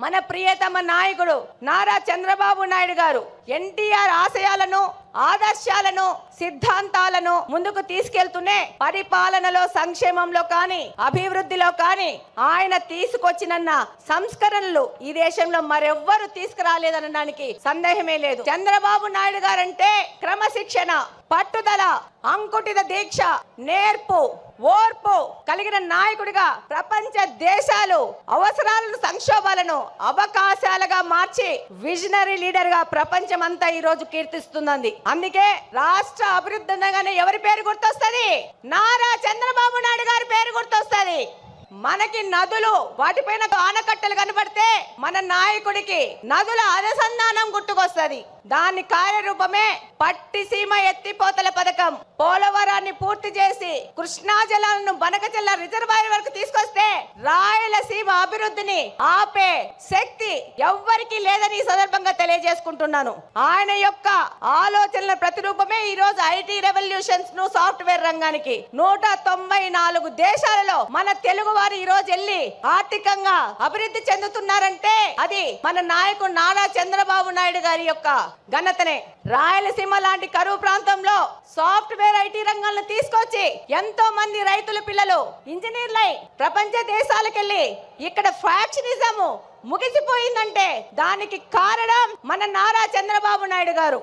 మన ప్రియతమ నాయకుడు నారా చంద్రబాబు నాయుడు గారు ఎన్టీఆర్ ఆశయాలను ఆదర్శాలను సిద్ధాంతాలను ముందుకు తీసుకెళ్తూనే పరిపాలనలో సంక్షేమంలో కానీ అభివృద్ధిలో కానీ ఆయన తీసుకొచ్చిన సంస్కరణలు ఈ దేశంలో మరెవ్వరు తీసుకురాలేదనడానికి సందేహమే లేదు. చంద్రబాబు నాయుడు గారంటే క్రమశిక్షణ, పట్టుదల, అంకుటిత దీక్ష, నేర్పు, ఓర్పు కలిగిన నాయకుడిగా ప్రపంచ దేశాలు అవసరాలను సంక్షోభాలను అవకాశాలుగా మార్చి విజనరీ లీడర్ గా ప్రపంచం అంతా ఈ రోజు కీర్తిస్తున్నది. అందుకే రాష్ట్ర అభివృద్ధి అనగానే ఎవరి పేరు గుర్తొస్తుంది? నారా చంద్రబాబు నాయుడు గారి పేరు గుర్తొస్తుంది. మనకి నదులు, వాటిపైన ఆనకట్టలు కనబడితే మన నాయకుడికి నదుల అనుసంధానం గుర్తుకొస్తుంది. దాని కార్యరూపమే పట్టిసీమ ఎత్తిపోతల పథకం. పోలవరాన్ని పూర్తి చేసి కృష్ణా జలాలను బనకచెల్ల రిజర్వాయర్ వరకు తీసుకొస్తే రాయలసీమ అభివృద్ధిని ఆపే శక్తి ఎవ్వరికి లేదని ఈ సందర్భంగా తెలియజేసుకుంటున్నాను. ఆయన యొక్క ఆలోచనల ప్రతిరూపమే ఈ రోజు ఐటీ రెవల్యూషన్స్ ను సాఫ్ట్వేర్ రంగానికి 194 దేశాలలో మన తెలుగు వారు ఈ రోజు వెళ్ళి ఆర్థికంగా అభివృద్ధి చెందుతున్నారంటే అది మన నాయకుడు నారా చంద్రబాబు నాయుడు గారి యొక్క ఘనతనే. రాయలసీమ లాంటి కరువు ప్రాంతంలో సాఫ్ట్వేర్ ఐటీ రంగాలను తీసుకొచ్చి ఎంతో మంది రైతుల పిల్లలు ఇంజనీర్లై ప్రపంచ దేశాలకెళ్ళి ఇక్కడ ఫ్యాక్షనిజం ముగిసిపోయిందంటే దానికి కారణం మన నారా చంద్రబాబు నాయుడు గారు.